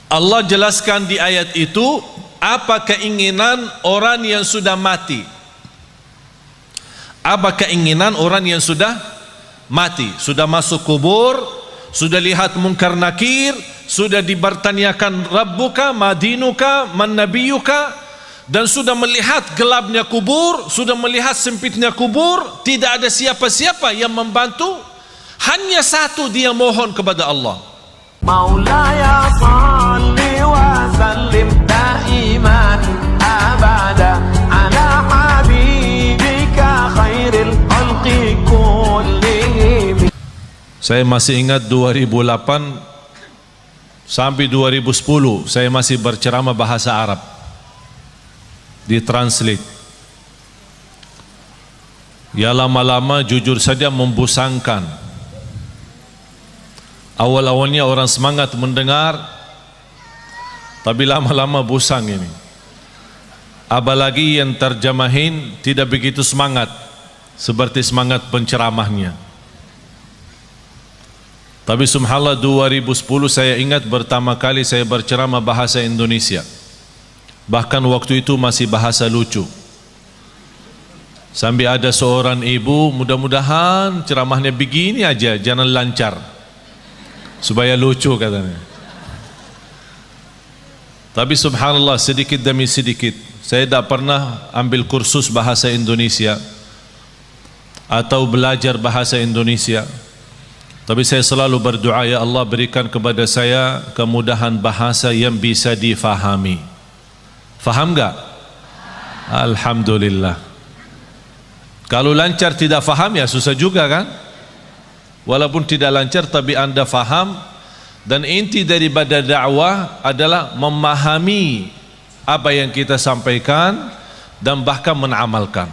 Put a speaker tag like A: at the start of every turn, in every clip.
A: Allah jelaskan di ayat itu apa keinginan orang yang sudah mati. Apa keinginan orang yang sudah mati, sudah masuk kubur, sudah lihat munkar nakir, sudah dibertanyakan Rabbuka, Madinuka, Man Nabiyuka, dan sudah melihat gelapnya kubur, sudah melihat sempitnya kubur, tidak ada siapa-siapa yang membantu, hanya satu dia mohon kepada Allah.
B: Maulaya salli wa sallim daiman abada ala habibika khairil khalqi kullihim.
A: Saya masih ingat 2008 sampai 2010 saya masih berceramah bahasa Arab, ditranslate. Ya lama-lama jujur saja membosankan. Awal-awalnya orang semangat mendengar, tapi lama-lama bosan ini. Apalagi yang terjemahin tidak begitu semangat seperti semangat penceramahnya. Tapi subhanallah 2010 saya ingat pertama kali saya berceramah bahasa Indonesia. Bahkan waktu itu masih bahasa lucu. Sampai ada seorang ibu, mudah-mudahan ceramahnya begini aja, jangan lancar, supaya lucu katanya. Tapi subhanallah sedikit demi sedikit, saya tidak pernah ambil kursus bahasa Indonesia atau belajar bahasa Indonesia. Tapi saya selalu berdoa, ya Allah berikan kepada saya kemudahan bahasa yang bisa difahami. Faham enggak? Alhamdulillah. Kalau lancar tidak faham ya susah juga kan? Walaupun tidak lancar tapi anda faham, dan inti daripada dakwah adalah memahami apa yang kita sampaikan dan bahkan menamalkan.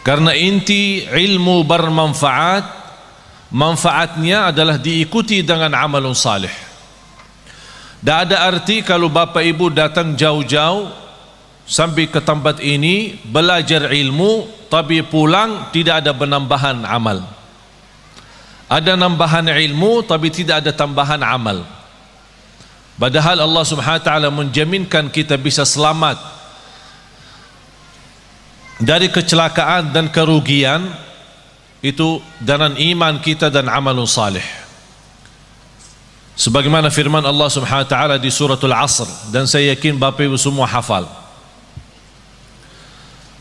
A: Karena inti ilmu bermanfaat, manfaatnya adalah diikuti dengan amalun salih. Tak ada arti kalau bapak ibu datang jauh-jauh sampai ke tempat ini belajar ilmu tapi pulang tidak ada penambahan amal. Ada nambahan ilmu tapi tidak ada tambahan amal. Padahal Allah Subhanahu wa taala menjaminkan kita bisa selamat dari kecelakaan dan kerugian itu dengan iman kita dan amalun salih. Sebagaimana firman Allah Subhanahu wa taala di suratul Asr, dan saya yakin bapak ibu semua hafal.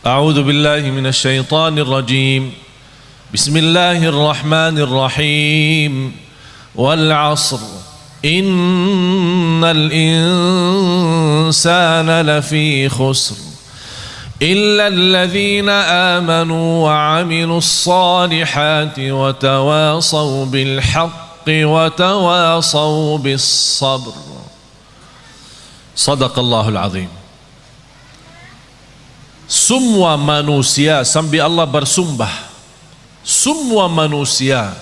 A: A'udzu billahi minasy syaithanir rajim. Bismillahirrahmanirrahim. Wal 'asr. Innal insana lafi khusr. إلا الذين آمنوا وعملوا الصالحات وتواصوا بالحق وتواصوا بالصبر. صدق الله العظيم. Semua manusia, sampai Allah bersumpah, semua manusia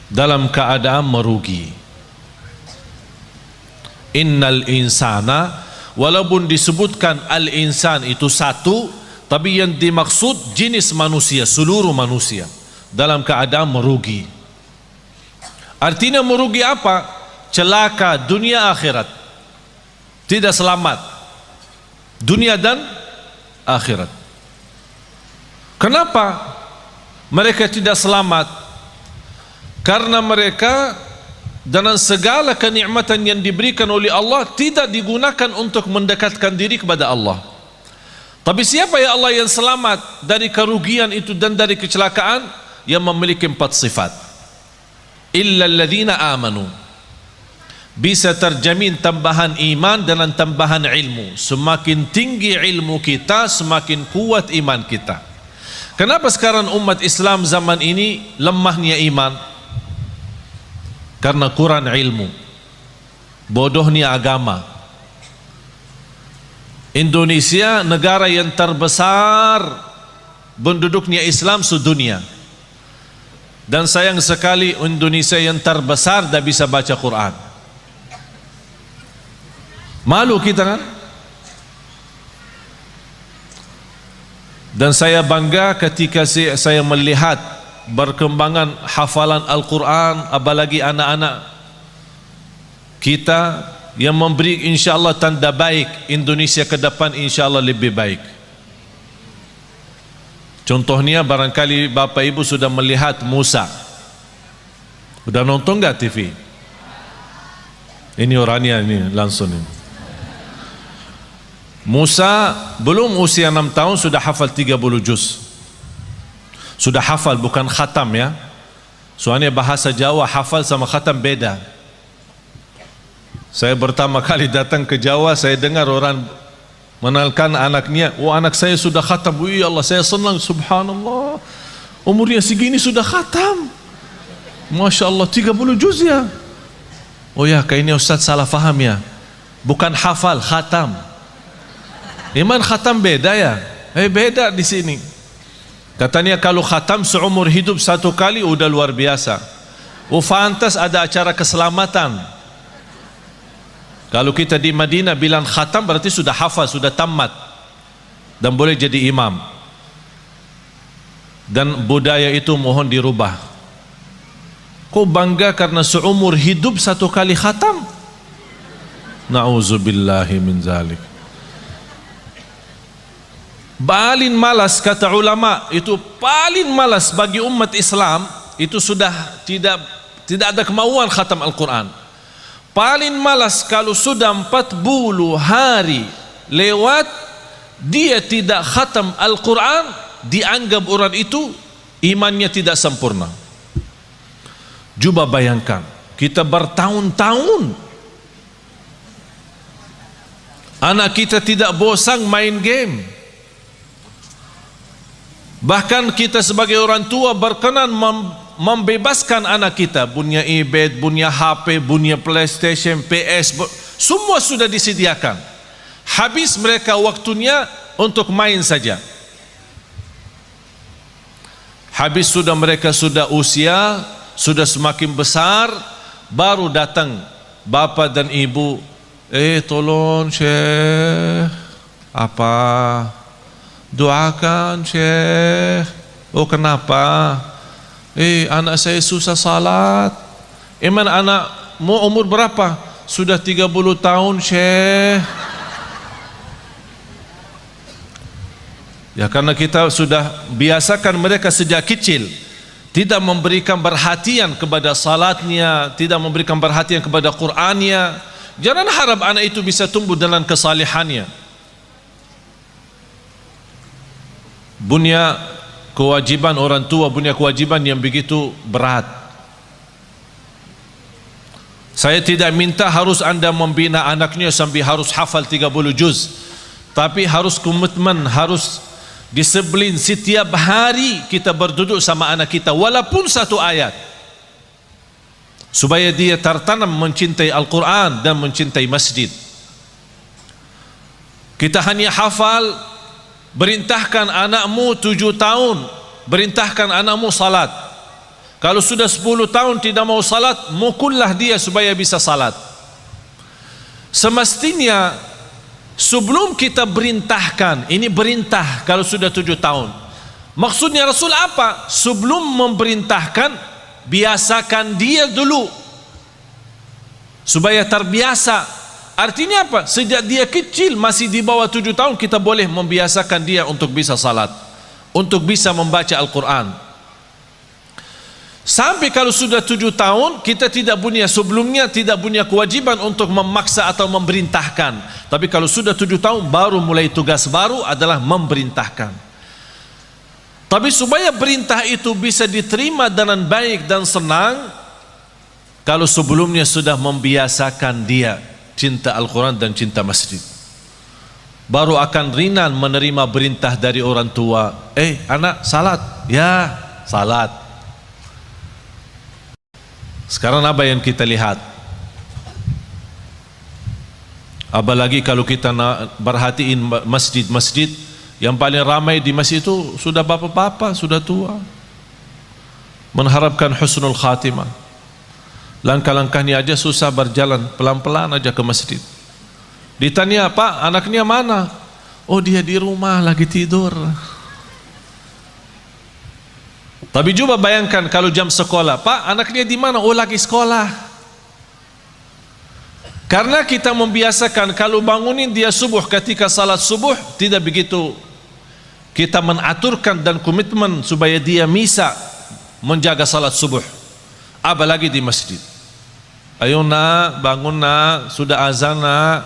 A: dalam keadaan merugi. Innal insana, walaupun disebutkan al-insan itu satu, tapi yang dimaksud jenis manusia, seluruh manusia dalam keadaan merugi. Artinya merugi apa? Celaka dunia akhirat, tidak selamat dunia dan akhirat. Kenapa mereka tidak selamat? Karena mereka dengan segala kenikmatan yang diberikan oleh Allah tidak digunakan untuk mendekatkan diri kepada Allah. Tapi siapa ya Allah yang selamat dari kerugian itu dan dari kecelakaan? Yang memiliki 4 sifat. Illa alladhina amanu. Bisa terjamin tambahan iman dan tambahan ilmu. Semakin tinggi ilmu kita, semakin kuat iman kita. Kenapa sekarang umat Islam zaman ini lemahnya iman? Karena kurang ilmu, bodohnya agama. Indonesia negara yang terbesar penduduknya Islam sedunia, dan sayang sekali Indonesia yang terbesar tidak bisa baca Quran. Malu kita kan? Dan saya bangga ketika saya melihat berkembangan hafalan Al-Quran, apalagi anak-anak kita yang memberi insyaAllah tanda baik Indonesia ke depan insyaAllah lebih baik. Contohnya barangkali Bapak Ibu sudah melihat Musa. Sudah nonton enggak TV? Ini orangnya ini langsung ini. Musa belum usia 6 tahun sudah hafal 30 juz. Sudah hafal, bukan khatam ya. Soalnya bahasa Jawa hafal sama khatam beda. Saya pertama kali datang ke Jawa, saya dengar orang mengenalkan anaknya, oh anak saya sudah khatam. Wih Allah, saya senang, subhanallah. Umurnya segini sudah khatam. Masya Allah, 30 juz ya. Oh ya, kayaknya Ustaz salah faham ya. Bukan hafal, khatam. Iman khatam beda ya? Beda di sini. Katanya kalau khatam seumur hidup satu kali udah luar biasa. Oh fantas ada acara keselamatan. Kalau kita di Madinah bilang khatam berarti sudah hafal, sudah tamat dan boleh jadi imam. Dan budaya itu mohon dirubah. Kau bangga karena seumur hidup satu kali khatam? Na'udzubillahi min zalik. Paling malas kata ulama, itu paling malas bagi umat Islam itu sudah tidak ada kemauan khatam Al-Quran. Paling malas kalau sudah 40 hari lewat dia tidak khatam Al-Quran, dianggap orang itu imannya tidak sempurna. Coba bayangkan, kita bertahun-tahun anak kita tidak bosan main game. Bahkan kita sebagai orang tua berkenan membebaskan anak kita, punya iPad, punya HP, punya PlayStation, PS, semua sudah disediakan. Habis mereka waktunya untuk main saja. Habis sudah mereka sudah usia, sudah semakin besar, baru datang bapak dan ibu, tolong Syekh, apa? Doakan Syekh. Oh kenapa? Anak saya susah salat. Emang anakmu umur berapa? Sudah 30 tahun Syekh. Ya karena kita sudah biasakan mereka sejak kecil tidak memberikan perhatian kepada salatnya, tidak memberikan perhatian kepada Qur'annya. Jangan harap anak itu bisa tumbuh dalam kesalihannya. Punya kewajiban orang tua, punya kewajiban yang begitu berat. Saya tidak minta harus anda membina anaknya sampai harus hafal 30 juz, tapi harus komitmen, harus disiplin. Setiap hari kita berduduk sama anak kita walaupun satu ayat, supaya dia tertanam mencintai Al-Quran dan mencintai masjid. Kita hanya hafal. Berintahkan anakmu 7 tahun, berintahkan anakmu salat. Kalau sudah 10 tahun tidak mau salat, mukullah dia supaya bisa salat. Semestinya sebelum kita berintahkan, ini berintah kalau sudah 7 tahun. Maksudnya Rasul apa? Sebelum memerintahkan, biasakan dia dulu supaya terbiasa. Artinya apa? Sejak dia kecil, masih di bawah 7 tahun, kita boleh membiasakan dia untuk bisa salat, untuk bisa membaca Al-Quran. Sampai kalau sudah 7 tahun, kita tidak punya, sebelumnya tidak punya kewajiban untuk memaksa atau memerintahkan. Tapi kalau sudah 7 tahun, baru mulai tugas baru adalah memerintahkan. Tapi supaya perintah itu bisa diterima dengan baik dan senang, kalau sebelumnya sudah membiasakan dia cinta Al-Quran dan cinta masjid, baru akan ringan menerima perintah dari orang tua. Anak salat, ya salat. Sekarang apa yang kita lihat? Apalagi kalau kita perhatiin masjid-masjid, yang paling ramai di masjid itu sudah bapak-bapak, sudah tua, mengharapkan husnul khatimah. Langkah-langkahnya aja susah berjalan, pelan-pelan aja ke masjid. Ditanya, Pak, anaknya mana? Oh dia di rumah lagi tidur. Tapi coba bayangkan kalau jam sekolah, Pak, anaknya di mana? Oh lagi sekolah. Karena kita membiasakan kalau bangunin dia subuh, ketika salat subuh tidak begitu kita menaturkan dan komitmen supaya dia bisa menjaga salat subuh, apalagi di masjid. Ayo nak, bangun nak, sudah azan nak.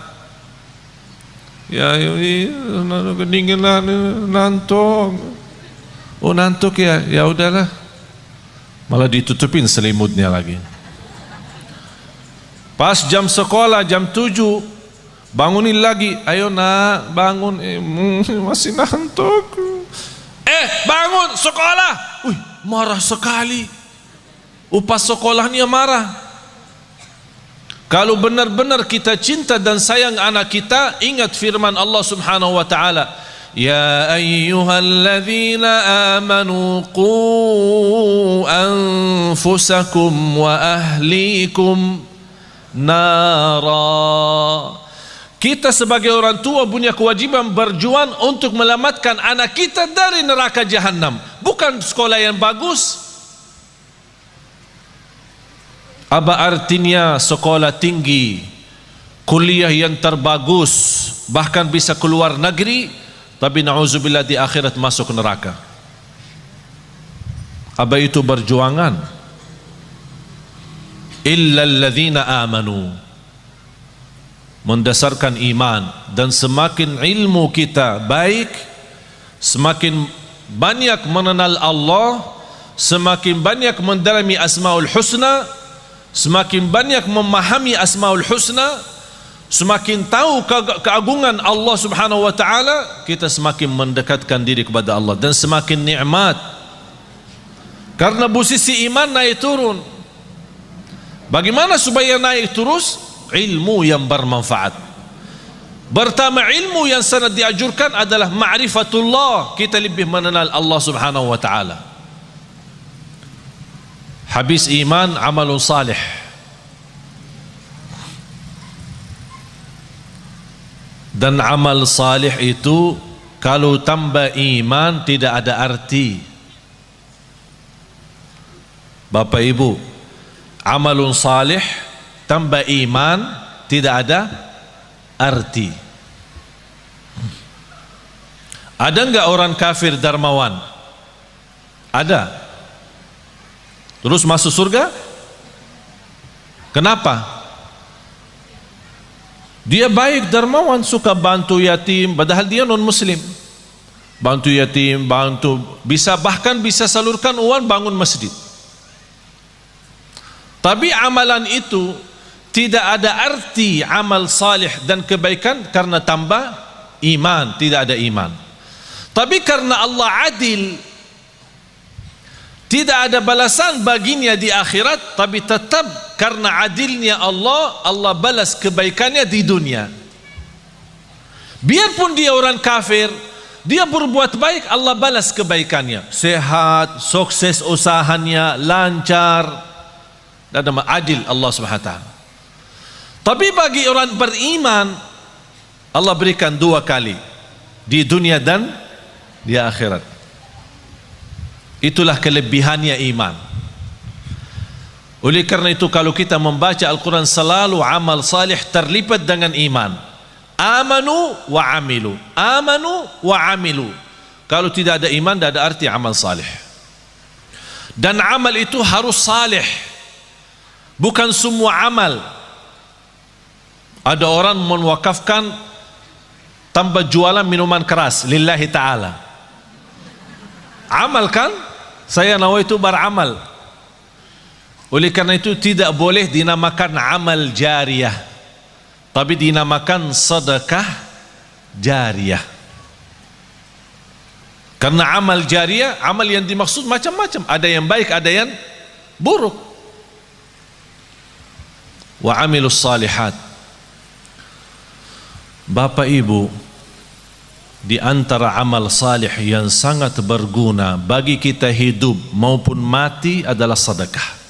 A: Ya, kedingin lah, nantuk. Oh nantuk ya, ya udahlah. Malah ditutupin selimutnya lagi. Pas jam sekolah jam 7 bangunin lagi, ayo nak bangun, masih ngantuk. Bangun sekolah. Wih, marah sekali. Upas sekolahnya marah. Kalau benar-benar kita cinta dan sayang anak kita, ingat firman Allah Subhanahu wa taala, ya ayyuhalladzina amanu qu anfusakum wa ahlikum nara. Kita sebagai orang tua punya kewajiban berjuang untuk menyelamatkan anak kita dari neraka jahanam. Bukan sekolah yang bagus. Apa artinya sekolah tinggi, kuliah yang terbagus, bahkan bisa keluar negeri, tapi na'udzubillah di akhirat masuk neraka? Apa itu berjuangan? Illa alladzina amanu, mendasarkan iman. Dan semakin ilmu kita baik, semakin banyak mengenal Allah, semakin banyak mendalami Asmaul Husna, semakin banyak memahami Asmaul Husna, semakin tahu keagungan Allah Subhanahu wa taala, kita semakin mendekatkan diri kepada Allah dan semakin nikmat. Karena posisi iman naik turun. Bagaimana supaya naik terus? Ilmu yang bermanfaat. Pertama, ilmu yang sangat dianjurkan adalah ma'rifatullah, kita lebih mengenal Allah Subhanahu wa taala. Habis iman, amalun salih. Dan amal salih itu kalau tambah iman tidak ada arti. Bapak Ibu, amalun salih tambah iman tidak ada arti. Ada enggak orang kafir dermawan? Ada. Terus masuk surga? Kenapa? Dia baik, dermawan, suka bantu yatim, padahal dia non muslim. Bantu yatim, bahkan bisa salurkan uang bangun masjid. Tapi amalan itu tidak ada arti amal salih dan kebaikan karena tambah iman, tidak ada iman. Tapi karena Allah adil, tidak ada balasan baginya di akhirat, tapi tetap karena adilnya Allah, Allah balas kebaikannya di dunia. Biarpun dia orang kafir, dia berbuat baik, Allah balas kebaikannya. Sehat, sukses usahanya, lancar, dan adil Allah SWT. Tapi bagi orang beriman, Allah berikan 2 kali, di dunia dan di akhirat. Itulah kelebihannya iman. Oleh karena itu kalau kita membaca Al-Quran selalu amal salih terlibat dengan iman. Amanu wa amilu, amanu wa amilu. Kalau tidak ada iman, tidak ada arti amal salih. Dan amal itu harus salih, bukan semua amal. Ada orang mewakafkan tanpa jualan minuman keras lillahi ta'ala. Amal kan? Saya nawaitu beramal. Oleh karena itu tidak boleh dinamakan amal jariyah, tapi dinamakan sedekah jariyah. Karena amal jariyah, amal yang dimaksud macam-macam, ada yang baik, ada yang buruk. Wa amilus salihat. Bapak Ibu, di antara amal salih yang sangat berguna bagi kita hidup maupun mati adalah sedekah.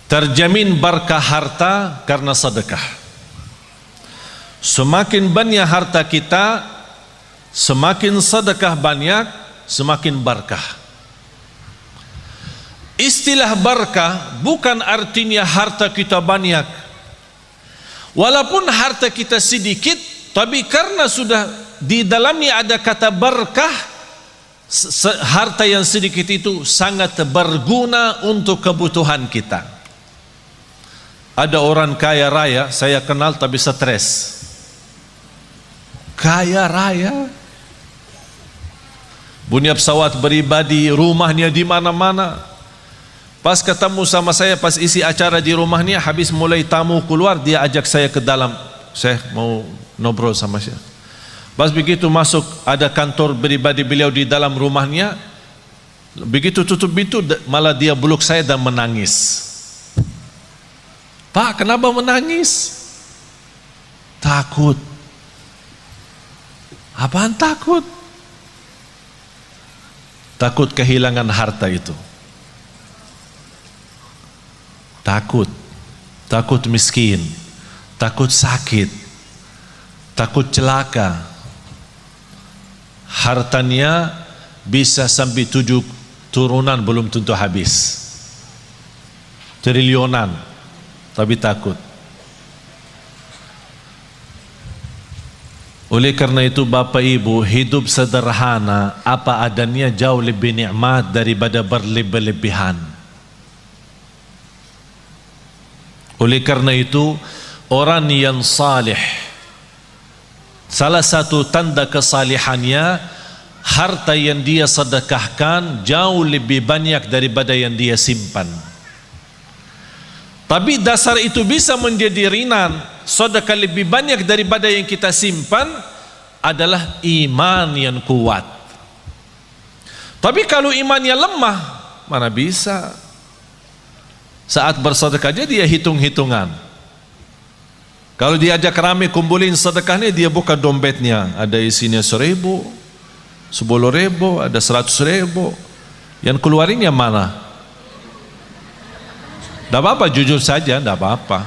A: Terjamin berkah harta karena sedekah. Semakin banyak harta kita, semakin sedekah banyak, semakin berkah. istilah barakah bukan artinya harta kita banyak. Walaupun harta kita sedikit, tapi karena sudah di dalamnya ada kata barakah, harta yang sedikit itu sangat berguna untuk kebutuhan kita. Ada orang kaya raya saya kenal tapi stres. Kaya raya, punya pesawat pribadi, rumahnya di mana-mana. Pas ketemu sama saya, pas isi acara di rumahnya, habis mulai tamu keluar, dia ajak saya ke dalam. Saya mau ngobrol sama saya. Pas begitu masuk, ada kantor pribadi beliau di dalam rumahnya. Begitu tutup pintu, malah dia peluk saya dan menangis. Pak, kenapa menangis? Takut. Apaan takut? Takut kehilangan harta itu. Takut miskin, takut sakit, takut celaka. Hartanya bisa sampai 7 turunan belum tentu habis, triliunan, tapi takut. Oleh karena itu Bapak Ibu, hidup sederhana apa adanya jauh lebih nikmat daripada berlebih-lebihan. Oleh karena itu orang yang salih, salah satu tanda kesalihannya, harta yang dia sedekahkan jauh lebih banyak daripada yang dia simpan. Tapi dasar itu bisa menjadi ringan, sedekah lebih banyak daripada yang kita simpan adalah iman yang kuat. Tapi kalau imannya lemah, mana bisa? Saat bersedekah aja dia hitung-hitungan. Kalau diajak rame kumpulin sedekahnya, dia buka dompetnya, ada isinya 1.000, 10.000, ada 100.000. Yang keluarin yang mana? Tidak apa-apa, jujur saja, tidak apa-apa.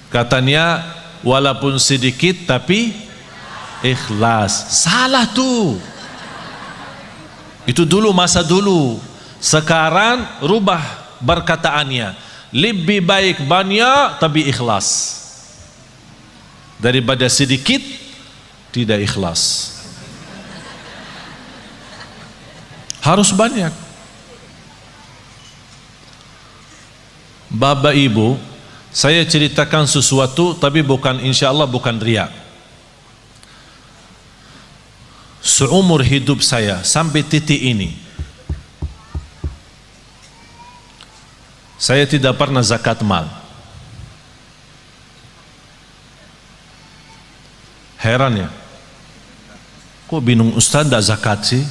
A: Katanya walaupun sedikit tapi ikhlas. Salah tuh. Itu dulu, masa dulu. Sekarang rubah perkataannya, lebih baik banyak tapi ikhlas daripada sedikit tidak ikhlas. Harus banyak. Bapak Ibu, saya ceritakan sesuatu tapi bukan, insya Allah bukan riak. Seumur hidup saya sampai titik ini, saya tidak pernah zakat mal. Heran ya, kok bingung Ustaz tidak zakat sih?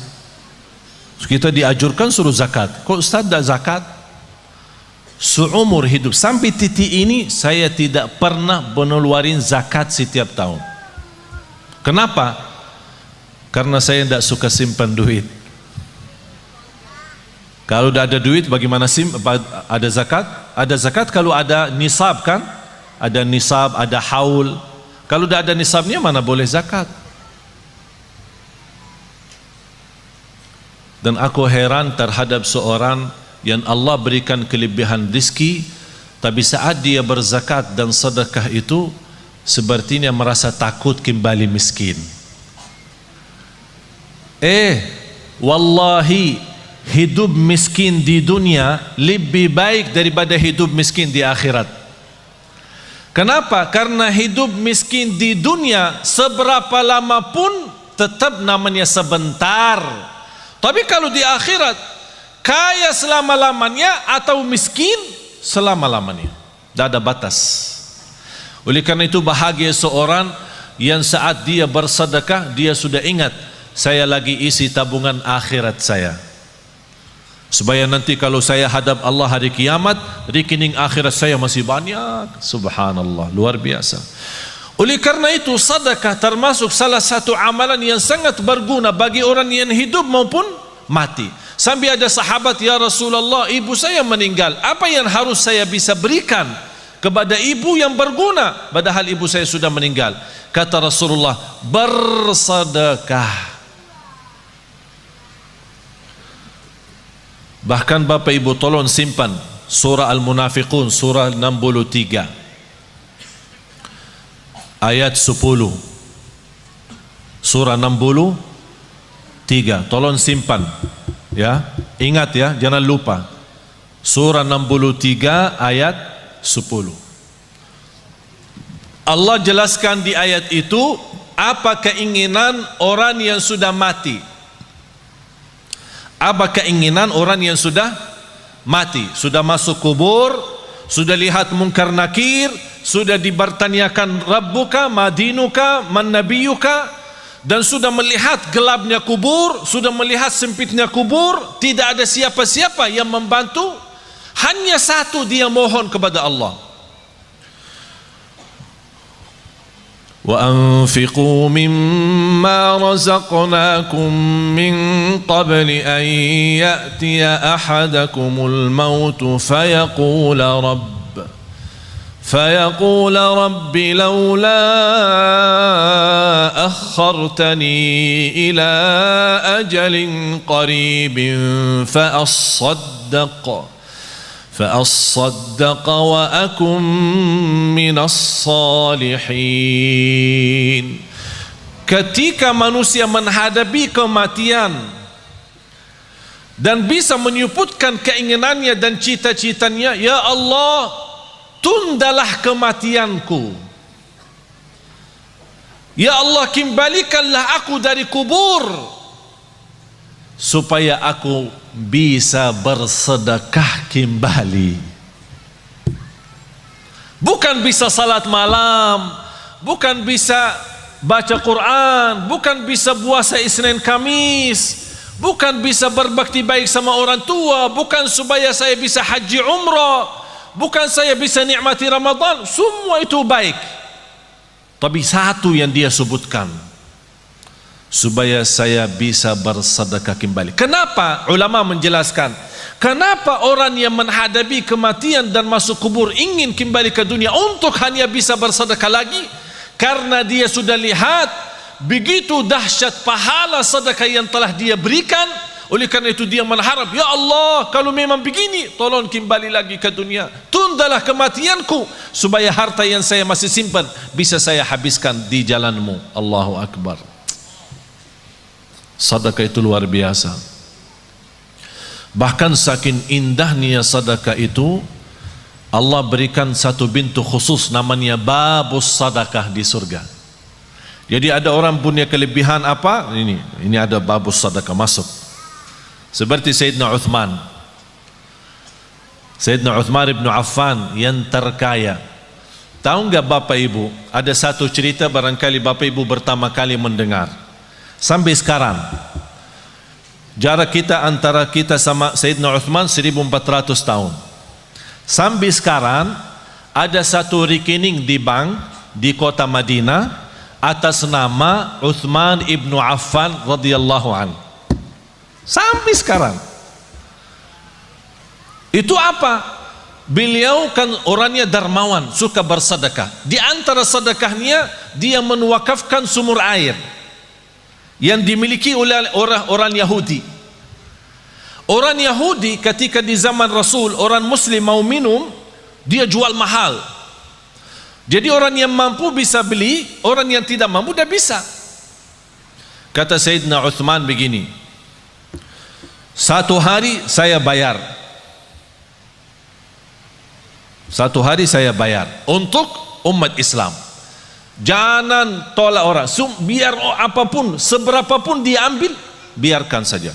A: Kita diajurkan suruh zakat, kok Ustaz tidak zakat? Seumur hidup sampai titik ini saya tidak pernah mengeluarkan zakat setiap tahun. Kenapa? Karena saya tidak suka simpan duit. Kalau tidak ada duit bagaimana ada zakat? Ada zakat kalau ada nisab kan? Ada nisab, ada haul. Kalau tidak ada nisabnya mana boleh zakat? Dan aku heran terhadap seorang yang Allah berikan kelebihan rezeki, tapi saat dia berzakat dan sedekah itu sepertinya merasa takut kembali miskin. Wallahi, hidup miskin di dunia lebih baik daripada hidup miskin di akhirat. Kenapa? Karena hidup miskin di dunia seberapa lama pun tetap namanya sebentar. Tapi kalau di akhirat, kaya selama-lamanya atau miskin selama-lamanya, tidak ada batas. Oleh karena itu bahagia seorang yang saat dia bersedekah, dia sudah ingat, saya lagi isi tabungan akhirat saya, supaya nanti kalau saya hadap Allah hari kiamat, rekening akhirat saya masih banyak. Subhanallah, luar biasa. Oleh karena itu sedekah termasuk salah satu amalan yang sangat berguna bagi orang yang hidup maupun mati. Sampai ada sahabat, ya Rasulullah, ibu saya meninggal, apa yang harus saya bisa berikan kepada ibu yang berguna padahal ibu saya sudah meninggal? Kata Rasulullah, bersedekah. Bahkan Bapak Ibu tolong simpan surah Al-Munafiqun surah 63 ayat 10. Surah 63 tolong simpan ya, ingat ya, jangan lupa. Surah 63 ayat 10. Allah jelaskan di ayat itu apa keinginan orang yang sudah mati. Apa keinginan orang yang sudah mati, sudah masuk kubur, sudah lihat munkar nakir, sudah dibertanyakan Rabbuka, Madinuka, Man Nabiyuka, dan sudah melihat gelapnya kubur, sudah melihat sempitnya kubur, tidak ada siapa-siapa yang membantu, hanya satu dia mohon kepada Allah. وَأَنْفِقُوا مِمَّا رَزَقْنَاكُمْ مِنْ قَبْلِ أَنْ يَأْتِيَ أَحَدَكُمُ الْمَوْتُ فيقول رب لولا أخرتني إلى أجل قريب فأصدق وأكن من الصالحين. Ketika manusia menghadapi kematian dan bisa menyebutkan keinginannya dan cita-citanya, ya Allah, tundalah kematianku. Ya Allah, kembalikanlah aku dari kubur supaya aku bisa bersedekah kembali. Bukan bisa salat malam, bukan bisa baca Quran, bukan bisa puasa Isnin Kamis, bukan bisa berbakti baik sama orang tua, bukan supaya saya bisa haji umrah, bukan saya bisa nikmati Ramadan. Semua itu baik, tapi satu yang dia sebutkan, supaya saya bisa bersedekah kembali. Kenapa? Ulama menjelaskan, kenapa orang yang menghadapi kematian dan masuk kubur ingin kembali ke dunia untuk hanya bisa bersedekah lagi? Karena dia sudah lihat begitu dahsyat pahala sedekah yang telah dia berikan. Oleh karena itu dia mengharap, ya Allah, kalau memang begini, tolong kembali lagi ke dunia, tundalah kematianku supaya harta yang saya masih simpan bisa saya habiskan di jalanmu. Allahu Akbar. Sedekah itu luar biasa. Bahkan saking indahnya sedekah itu, Allah berikan satu pintu khusus namanya babus sedekah di surga. Jadi ada orang punya kelebihan apa? Ini ada babus sedekah masuk. Seperti Sayyidina Uthman. Sayyidina Uthman ibn Affan yang terkaya. Tahu enggak Bapak Ibu, ada satu cerita barangkali Bapak Ibu pertama kali mendengar. Sampai sekarang jarak kita antara kita sama Sayyidina Uthman 1400 tahun. Sampai sekarang ada satu rekening di bank di kota Madinah atas nama Uthman ibn Affan radhiyallahu anhu. Sampai sekarang. Itu apa? Beliau kan orangnya dermawan, suka bersedekah. Di antara sedekahnya dia menwakafkan sumur air yang dimiliki oleh orang Yahudi. Orang Yahudi ketika di zaman Rasul, orang Muslim mau minum, dia jual mahal. Jadi orang yang mampu bisa beli, orang yang tidak mampu tidak bisa. Kata Sayyidina Uthman begini, satu hari saya bayar. Satu hari saya bayar untuk umat Islam. Jangan tolak orang. Biar apapun, seberapapun dia ambil, biarkan saja.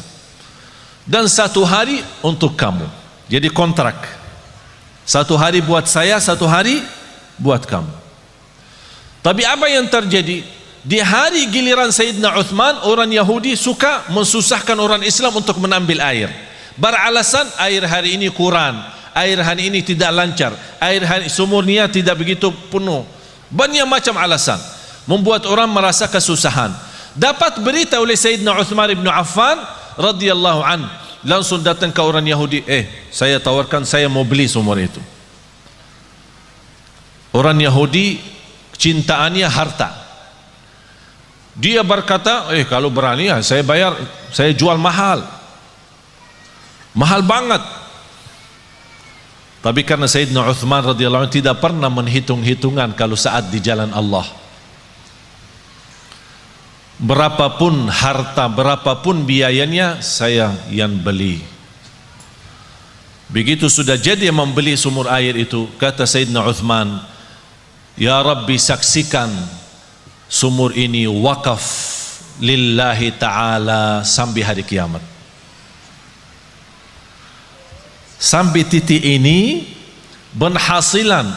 A: Dan satu hari untuk kamu. Jadi kontrak. Satu hari buat saya, satu hari buat kamu. Tapi apa yang terjadi? Di hari giliran Sayyidina Uthman, orang Yahudi suka mensusahkan orang Islam untuk menambil air. Beralasan air hari ini kurang, air hari ini tidak lancar, air hari sumurnya tidak begitu penuh. Banyak macam alasan membuat orang merasa kesusahan. Dapat berita oleh Sayyidina Uthman ibn Affan radhiyallahu an, langsung datang ke orang Yahudi, saya tawarkan, saya mau beli sumur itu. Orang Yahudi cintaannya harta. Dia berkata, kalau berani ya saya bayar, saya jual mahal. Mahal banget. Tapi karena Sayyidina Uthman radhiyallahu anhu tidak pernah menghitung-hitungan kalau saat di jalan Allah. Berapapun harta, berapapun biayanya, saya yang beli. Begitu sudah jadi membeli sumur air itu, kata Sayyidina Uthman, ya Rabbi, saksikan sumur ini wakaf lillahi ta'ala sampai hari kiamat. Sampai titik ini penghasilan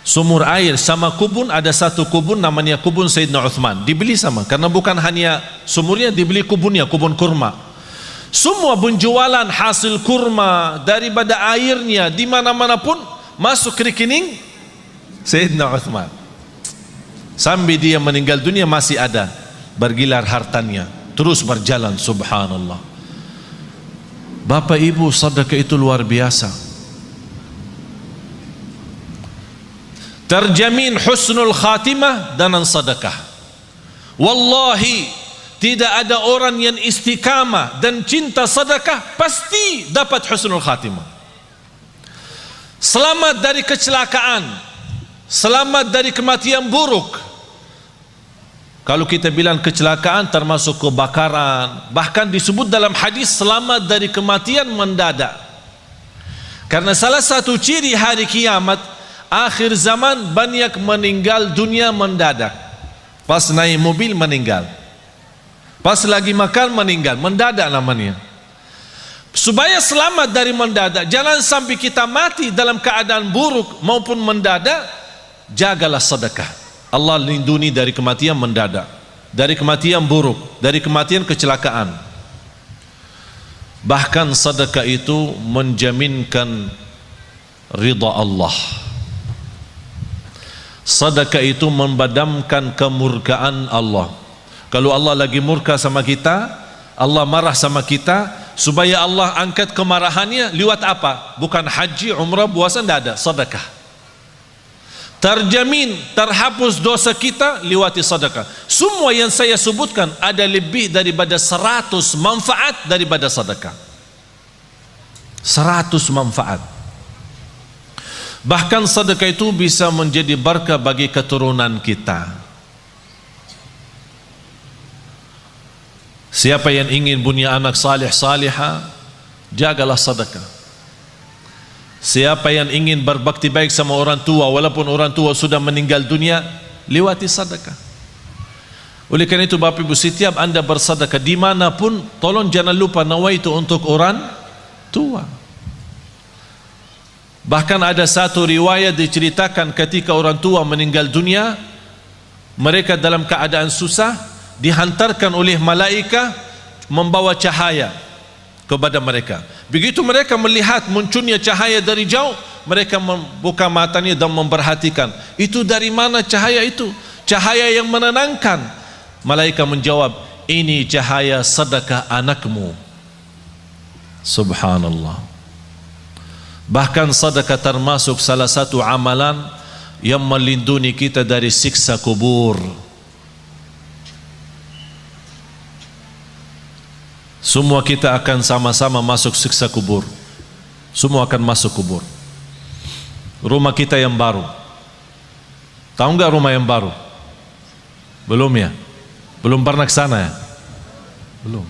A: sumur air sama kubun, ada satu kubun namanya kubun Sayyidina Uthman, dibeli sama, karena bukan hanya sumurnya, dibeli kubunnya, kubun kurma. Semua penjualan hasil kurma daripada airnya di mana-mana pun masuk ke rekening Sayyidina Uthman. Sampai dia meninggal dunia masih ada bergilar hartanya, terus berjalan. Subhanallah. Bapak Ibu, sedekah itu luar biasa. Terjamin husnul khatimah dengan sedekah. Wallahi, tidak ada orang yang istiqamah dan cinta sedekah pasti dapat husnul khatimah. Selamat dari kecelakaan, selamat dari kematian buruk. Kalau kita bilang kecelakaan termasuk kebakaran, bahkan disebut dalam hadis selamat dari kematian mendadak. Karena salah satu ciri hari kiamat, akhir zaman, banyak meninggal dunia mendadak. Pas naik mobil meninggal, pas lagi makan meninggal, mendadak namanya. Supaya selamat dari mendadak, jangan sampai kita mati dalam keadaan buruk maupun mendadak, jagalah sedekah. Allah lindungi dari kematian mendadak, dari kematian buruk, dari kematian kecelakaan. Bahkan sedekah itu menjaminkan ridha Allah. Sedekah itu membadamkan kemurkaan Allah. Kalau Allah lagi murka sama kita, Allah marah sama kita, supaya Allah angkat kemarahannya lewat apa? Bukan haji, umrah, puasa, tidak ada, sedekah. Terjamin terhapus dosa kita lewati sedekah. Semua yang saya sebutkan ada lebih daripada 100 manfaat daripada sedekah. 100 manfaat. Bahkan sedekah itu bisa menjadi berkah bagi keturunan kita. Siapa yang ingin punya anak salih salihah, jagalah sedekah. Siapa yang ingin berbakti baik sama orang tua, walaupun orang tua sudah meninggal dunia, lewati sedekah. Oleh karena itu Bapak Ibu, setiap anda bersedekah dimanapun, tolong jangan lupa nawaitu untuk orang tua. Bahkan ada satu riwayat diceritakan ketika orang tua meninggal dunia, mereka dalam keadaan susah, dihantarkan oleh malaikat membawa cahaya kepada mereka. Begitu mereka melihat munculnya cahaya dari jauh, mereka membuka matanya dan memperhatikan, itu dari mana cahaya itu? Cahaya yang menenangkan. Malaikat menjawab, ini cahaya sedekah anakmu. Subhanallah. Bahkan sedekah termasuk salah satu amalan yang melindungi kita dari siksa kubur. Semua kita akan sama-sama masuk siksa kubur. Semua akan masuk kubur. Rumah kita yang baru, tahu nggak rumah yang baru? Belum ya? Belum pernah ke sana ya? Belum.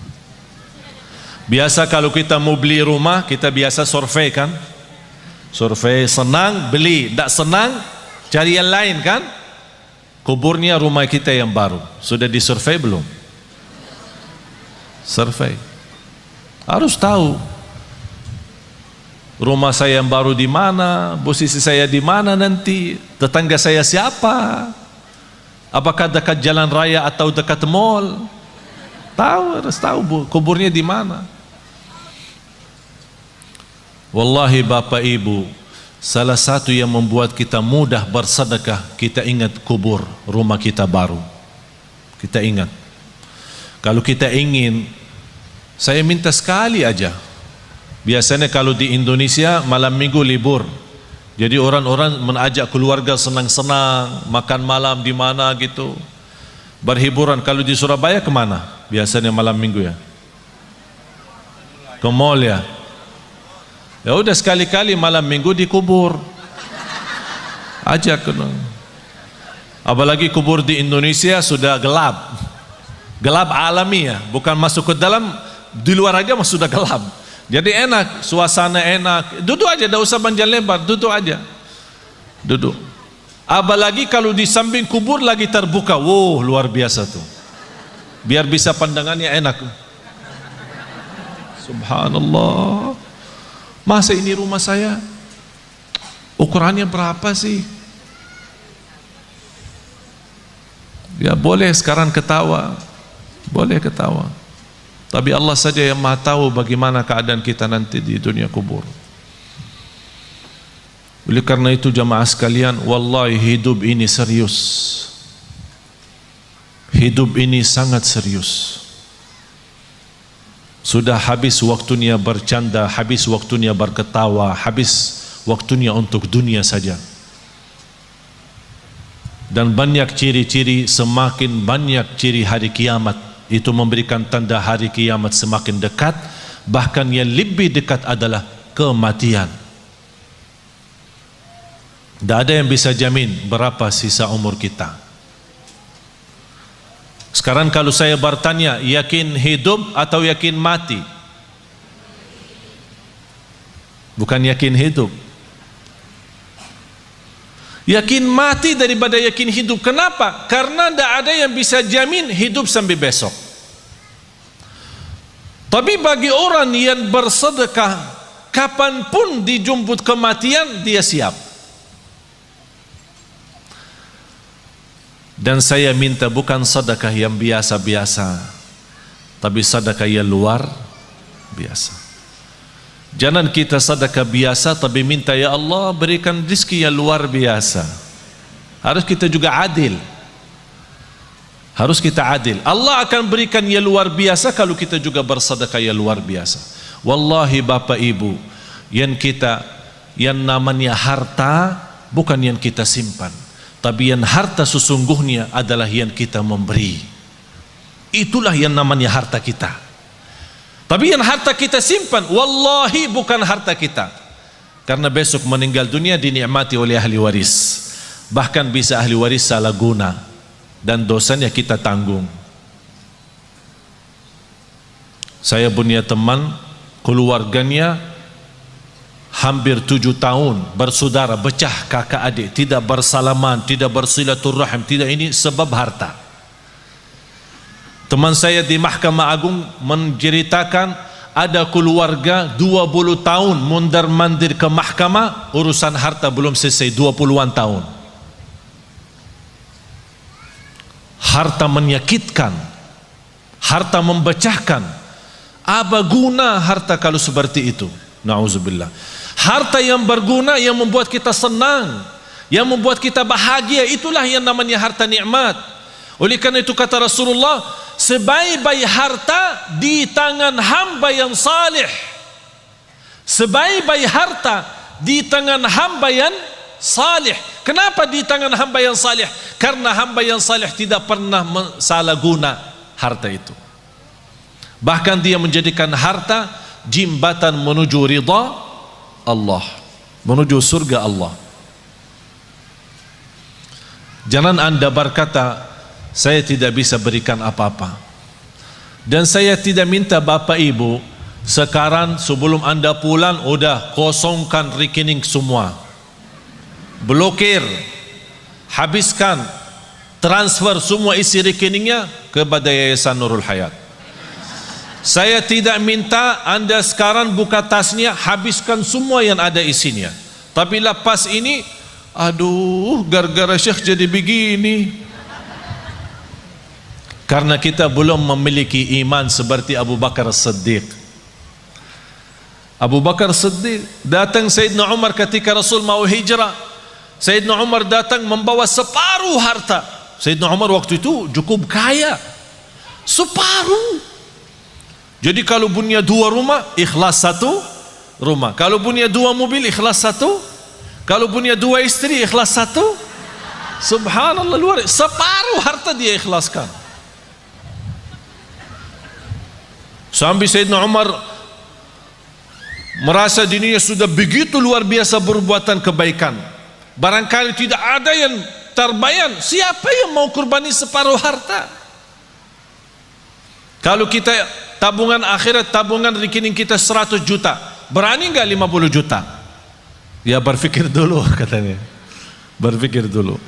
A: Biasa kalau kita mau beli rumah, kita biasa survei kan? Survei, senang beli, tidak senang cari yang lain kan? Kuburnya rumah kita yang baru. Sudah disurvei belum? Survei. Harus tahu rumah saya yang baru di mana, posisi saya di mana nanti, tetangga saya siapa, apakah dekat jalan raya atau dekat mall. Tahu, harus tahu kuburnya di mana. Wallahi Bapak Ibu, salah satu yang membuat kita mudah bersedekah, kita ingat kubur rumah kita baru. Kita ingat. Kalau kita ingin, saya minta sekali aja. Biasanya kalau di Indonesia malam minggu libur, jadi orang-orang mengajak keluarga senang-senang, makan malam di mana gitu, berhiburan. Kalau di Surabaya kemana? Biasanya malam minggu ya? Ke mall ya? Ya udah sekali-kali malam minggu dikubur. Ajak. Apalagi kubur di Indonesia sudah gelap. Gelap alami ya, bukan masuk ke dalam, di luar aja sudah gelap. Jadi enak, suasana enak. Duduk aja, tidak usah panjang lebar, duduk aja. Duduk. Apalagi kalau di samping kubur lagi terbuka, wow, luar biasa tuh. Biar bisa pandangannya enak. Subhanallah. Masa ini rumah saya? Ukurannya berapa sih? Ya boleh sekarang ketawa. Boleh ketawa. Tapi Allah saja yang Maha tahu bagaimana keadaan kita nanti di dunia kubur. Oleh karena itu jamaah sekalian, wallahi hidup ini serius. Hidup ini sangat serius. Sudah habis waktunya bercanda, habis waktunya berketawa, habis waktunya untuk dunia saja. Dan banyak ciri-ciri, semakin banyak ciri hari kiamat. Itu memberikan tanda hari kiamat semakin dekat. Bahkan yang lebih dekat adalah kematian. Tidak ada yang bisa jamin berapa sisa umur kita. Sekarang kalau saya bertanya, yakin hidup atau yakin mati? Bukan yakin hidup. Yakin mati daripada yakin hidup. Kenapa? Karena tidak ada yang bisa jamin hidup sampai besok. Tapi bagi orang yang bersedekah, kapanpun dijemput kematian, dia siap. Dan saya minta bukan sedekah yang biasa-biasa, tapi sedekah yang luar biasa. Jangan kita sedekah biasa tapi minta ya Allah berikan rezeki yang luar biasa. Harus kita juga adil. Harus kita adil. Allah akan berikan yang luar biasa kalau kita juga bersedekah yang luar biasa. Wallahi Bapak Ibu, yang namanya harta bukan yang kita simpan, tapi yang harta sesungguhnya adalah yang kita memberi. Itulah yang namanya harta kita. Tapi yang harta kita simpan, wallahi bukan harta kita. Karena besok meninggal dunia dinikmati oleh ahli waris. Bahkan bisa ahli waris salah guna dan dosanya kita tanggung. Saya punya teman, keluarganya hampir 7 tahun bersaudara, pecah kakak adik, tidak bersalaman, tidak bersilaturahim, tidak, ini sebab harta. Teman saya di Mahkamah Agung menceritakan ada keluarga 20 tahun mondar-mandir ke mahkamah, urusan harta belum selesai, 20-an tahun. Harta menyakitkan, harta memecahkan. Apa guna harta kalau seperti itu? Na'udzubillah. Harta yang berguna, yang membuat kita senang, yang membuat kita bahagia, itulah yang namanya harta nikmat. Oleh karena itu kata Rasulullah, sebaik-baik harta di tangan hamba yang salih. Sebaik-baik harta di tangan hamba yang salih. Kenapa di tangan hamba yang salih? Karena hamba yang salih tidak pernah salah guna harta itu. Bahkan dia menjadikan harta jembatan menuju ridha Allah, menuju surga Allah. Jangan Anda berkata, saya tidak bisa berikan apa-apa. Dan saya tidak minta Bapak Ibu sekarang sebelum Anda pulang udah kosongkan rekening semua, blokir, habiskan, transfer semua isi rekeningnya kepada Yayasan Nurul Hayat. Saya tidak minta Anda sekarang buka tasnya, habiskan semua yang ada isinya. Tapi lepas ini, aduh, gara-gara Syekh jadi begini. Karena kita belum memiliki iman seperti Abu Bakar Siddiq. Abu Bakar Siddiq datang Sayyidina Umar ketika Rasul mau hijrah. Sayyidina Umar datang membawa separuh harta. Sayyidina Umar waktu itu cukup kaya, separuh. Jadi kalau punya 2 rumah, ikhlas 1 rumah. Kalau punya 2 mobil, ikhlas 1. Kalau punya 2 istri, ikhlas 1. Subhanallah, luar, separuh harta dia ikhlaskan. Sampai Sayyidina Umar merasa dirinya sudah begitu luar biasa berbuatan kebaikan, barangkali tidak ada yang terbayang. Siapa yang mau kurbani separuh harta? Kalau kita tabungan akhirat, tabungan rekening kita 100 juta, berani nggak 50 juta? Ya berpikir dulu katanya, berpikir dulu.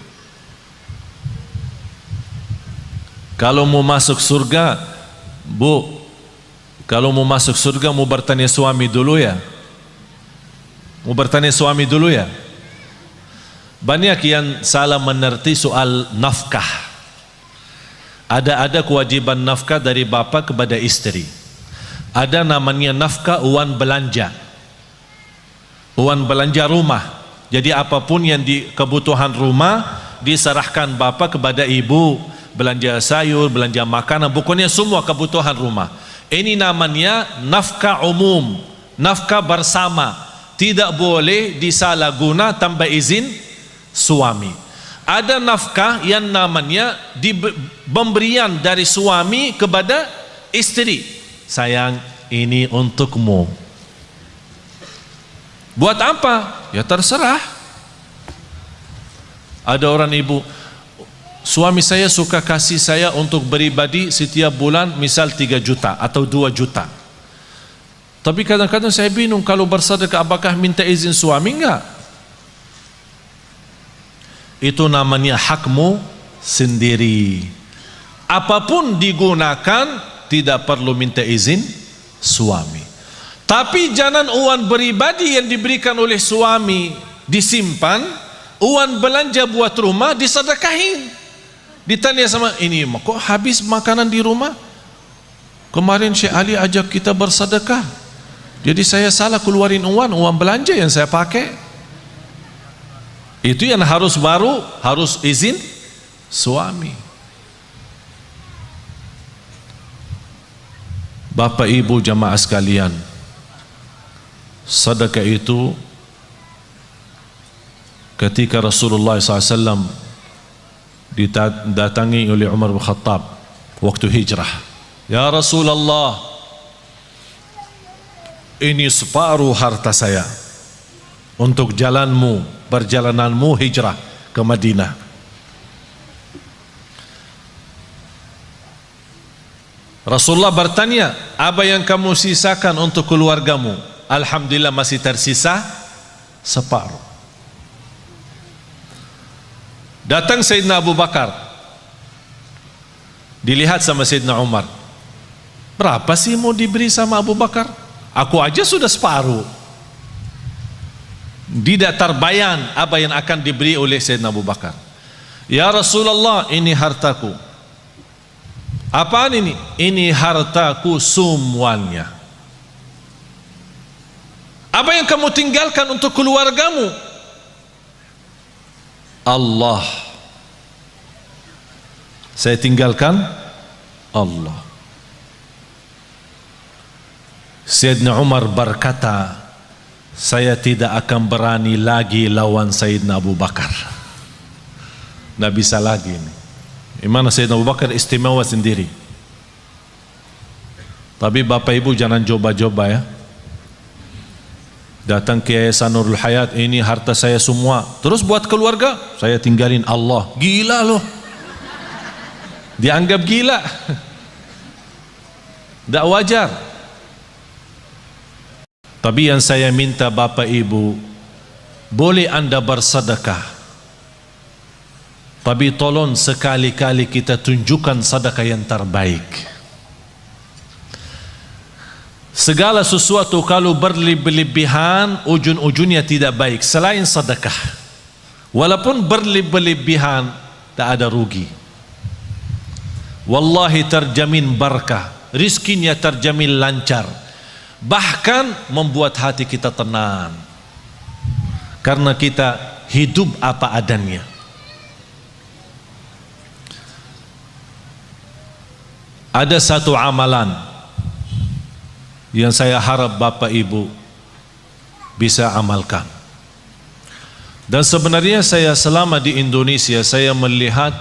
A: Kalau mau masuk surga, Bu, kalau mau masuk surga mau bertanya suami dulu ya, mau bertanya suami dulu ya. Banyak yang salah mengerti soal nafkah. Ada kewajiban nafkah dari bapa kepada istri. Ada namanya nafkah uang belanja, uang belanja rumah. Jadi apapun yang di kebutuhan rumah diserahkan bapa kepada ibu, belanja sayur, belanja makanan, pokoknya semua kebutuhan rumah. Ini namanya nafkah umum, nafkah bersama. Tidak boleh disalahguna tanpa izin suami. Ada nafkah yang namanya pemberian dari suami kepada istri. Sayang, ini untukmu. Buat apa? Ya terserah. Ada orang ibu, suami saya suka kasih saya untuk beribadi setiap bulan misal 3 juta atau 2 juta. Tapi kadang-kadang saya bingung, kalau bersedekah apakah minta izin suami? Enggak. Itu namanya hakmu sendiri. Apapun digunakan tidak perlu minta izin suami. Tapi jangan uang beribadi yang diberikan oleh suami disimpan, uang belanja buat rumah disedekahin. Ditanya sama ini, kok habis makanan di rumah? Kemarin Syekh Ali ajak kita bersedekah, jadi saya salah keluarin uang belanja yang saya pakai. Itu yang harus izin suami. Bapak ibu jamaah sekalian, sedekah itu ketika Rasulullah SAW didatangi oleh Umar bin Khattab waktu hijrah. Ya Rasulullah, ini separuh harta saya untuk jalanmu, perjalananmu hijrah ke Madinah. Rasulullah bertanya, apa yang kamu sisakan untuk keluargamu? Alhamdulillah masih tersisa separuh. Datang Sayyidina Abu Bakar, dilihat sama Sayyidina Umar, berapa sih mau diberi sama Abu Bakar? Aku aja sudah separuh. Tidak terbayang apa yang akan diberi oleh Sayyidina Abu Bakar. Ya Rasulullah, ini hartaku. Apaan ini? Ini hartaku semuanya. Apa yang kamu tinggalkan untuk keluargamu? Allah. Saya tinggalkan Allah. Sayyidina Umar berkata, saya tidak akan berani lagi lawan Sayyidina Abu Bakar. Tidak bisa lagi ini. Gimana Sayyidina Abu Bakar istimewa sendiri. Tapi bapak ibu jangan coba-coba ya. Datang ke Yayasan Nurul Hayat, ini harta saya semua, terus buat keluarga saya tinggalin Allah. Gila loh. Dianggap gila. Tidak wajar. Tapi yang saya minta bapak ibu, boleh anda bersedekah, tapi tolong sekali-kali kita tunjukkan sedekah yang terbaik. Segala sesuatu kalau berlebihan ujung-ujungnya tidak baik selain sedekah. Walaupun berlebihan tak ada rugi. Wallahi terjamin barakah, rizkinya terjamin lancar. Bahkan membuat hati kita tenang karena kita hidup apa adanya. Ada satu amalan yang saya harap bapak ibu bisa amalkan. Dan sebenarnya saya selama di Indonesia saya melihat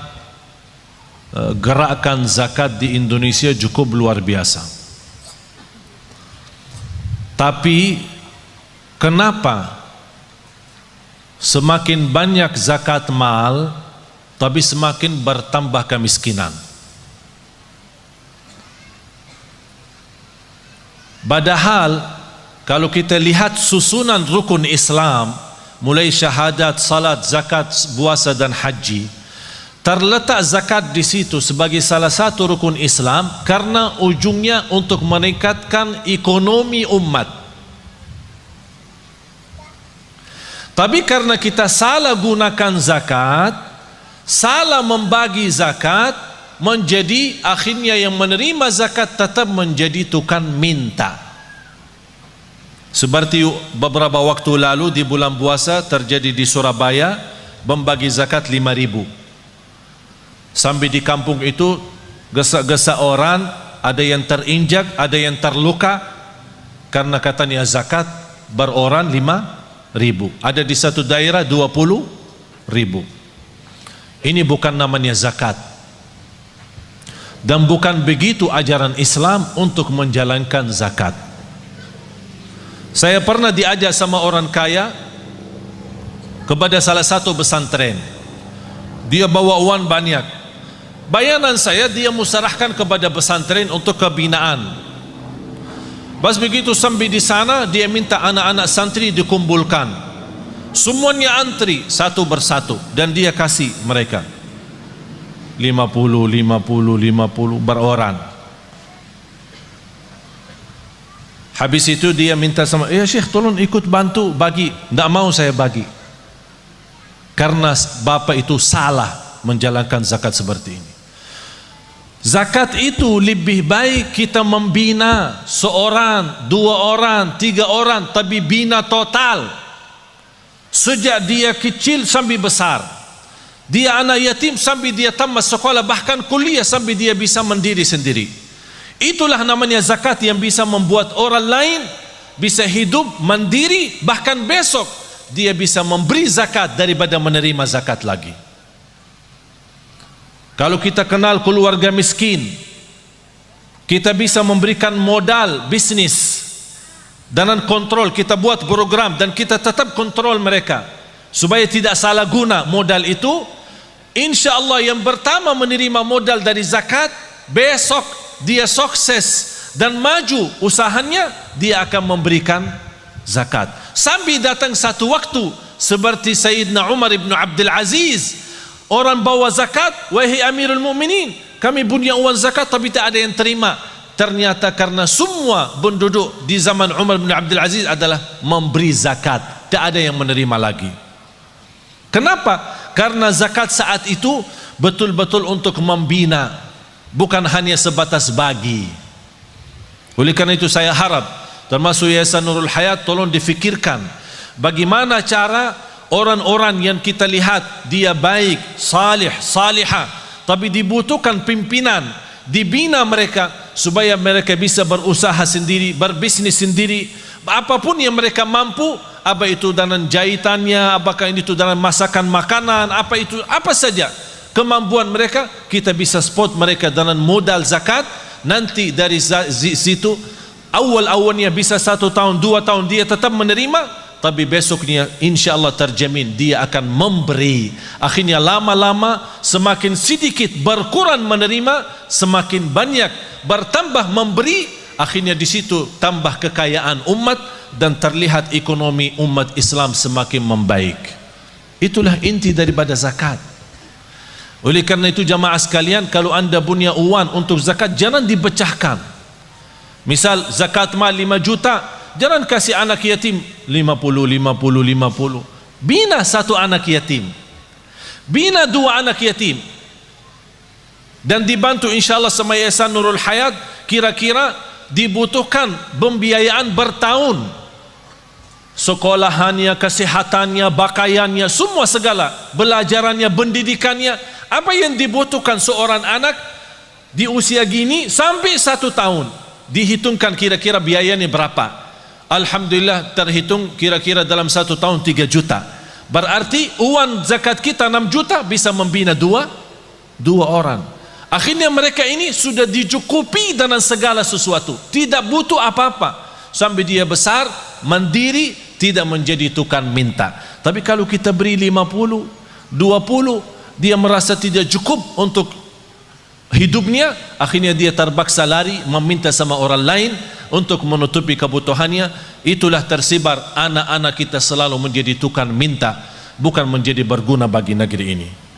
A: gerakan zakat di Indonesia cukup luar biasa. Tapi kenapa semakin banyak zakat mal tapi semakin bertambah kemiskinan? Padahal kalau kita lihat susunan rukun Islam, mulai syahadat, salat, zakat, puasa dan haji, terletak zakat di situ sebagai salah satu rukun Islam karena ujungnya untuk meningkatkan ekonomi umat. Tapi karena kita salah gunakan zakat, salah membagi zakat, menjadi akhirnya yang menerima zakat tetap menjadi tukang minta. Seperti beberapa waktu lalu di bulan puasa terjadi di Surabaya, membagi zakat 5.000. Sampai di kampung itu gesa-gesa orang, ada yang terinjak, ada yang terluka karena katanya zakat beroran 5.000. Ada di satu daerah 20.000. Ini bukan namanya zakat. Dan bukan begitu ajaran Islam untuk menjalankan zakat. Saya pernah diajak sama orang kaya kepada salah satu pesantren. Dia bawa uang banyak. Bayanan saya, dia musarahkan kepada pesantren untuk kebinaan. Pas begitu sampai di sana, dia minta anak-anak santri dikumpulkan. Semuanya antri satu persatu dan dia kasih mereka 50 beroran. Habis itu dia minta sama, ya Syekh tolong ikut bantu bagi. Tidak mau saya bagi, karena bapak itu salah menjalankan zakat seperti ini. Zakat itu lebih baik kita membina seorang, 2 orang, 3 orang, tapi bina total sejak dia kecil sampai besar. Dia anak yatim sampai dia tamat sekolah, bahkan kuliah sampai dia bisa mandiri sendiri. Itulah namanya zakat yang bisa membuat orang lain bisa hidup mandiri, bahkan besok dia bisa memberi zakat daripada menerima zakat lagi. Kalau kita kenal keluarga miskin, kita bisa memberikan modal bisnis dengan kontrol. Kita buat program dan kita tetap kontrol mereka supaya tidak salah guna modal itu. Insya Allah yang pertama menerima modal dari zakat, besok dia sukses dan maju usahanya, dia akan memberikan zakat. Sampai datang satu waktu seperti Sayyidina Umar ibn Abdul Aziz, orang bawa zakat, wahai Amirul Mukminin, kami punya uang zakat tapi tak ada yang terima. Ternyata karena semua penduduk di zaman Umar bin Abdul Aziz adalah memberi zakat, tak ada yang menerima lagi. Kenapa? Karena zakat saat itu betul-betul untuk membina, bukan hanya sebatas bagi. Oleh karena itu saya harap termasuk Yayasan Nurul Hayat tolong difikirkan bagaimana cara orang-orang yang kita lihat dia baik, salih, salihah, tapi dibutuhkan pimpinan, dibina mereka supaya mereka bisa berusaha sendiri, berbisnis sendiri, apapun yang mereka mampu, apa itu dalam jahitannya, apakah itu dalam masakan makanan, apa itu, apa saja kemampuan mereka, kita bisa support mereka dengan modal zakat. Nanti dari situ awal-awalnya bisa 1 tahun 2 tahun dia tetap menerima, tapi besoknya insya Allah terjamin dia akan memberi. Akhirnya lama-lama semakin sedikit berkurang menerima, semakin banyak bertambah memberi. Akhirnya di situ tambah kekayaan umat dan terlihat ekonomi umat Islam semakin membaik. Itulah inti daripada zakat. Oleh karena itu jamaah sekalian, kalau anda punya uang untuk zakat, jangan dipecahkan. Misal zakat mal 5 juta, jangan kasih anak yatim 50. Bina 1 anak yatim, bina 2 anak yatim, dan dibantu insya Allah sama Yayasan Nurul Hayat. Kira-kira dibutuhkan pembiayaan bertahun, sekolahannya, kesehatannya, pakaiannya, semua segala, belajarannya, pendidikannya. Apa yang dibutuhkan seorang anak di usia gini sampai 1 tahun, dihitungkan kira-kira biayanya berapa. Alhamdulillah terhitung kira-kira dalam 1 tahun 3 juta. Berarti uang zakat kita 6 juta bisa membina 2 orang. Akhirnya mereka ini sudah dicukupi dengan segala sesuatu, tidak butuh apa-apa. Sampai dia besar, mandiri, tidak menjadi tukang minta. Tapi kalau kita beri 50, 20, dia merasa tidak cukup untuk hidupnya, akhirnya dia terpaksa lari meminta sama orang lain untuk menutupi kebutuhannya. Itulah tersebar anak-anak kita selalu menjadi tukang minta, bukan menjadi berguna bagi negeri ini.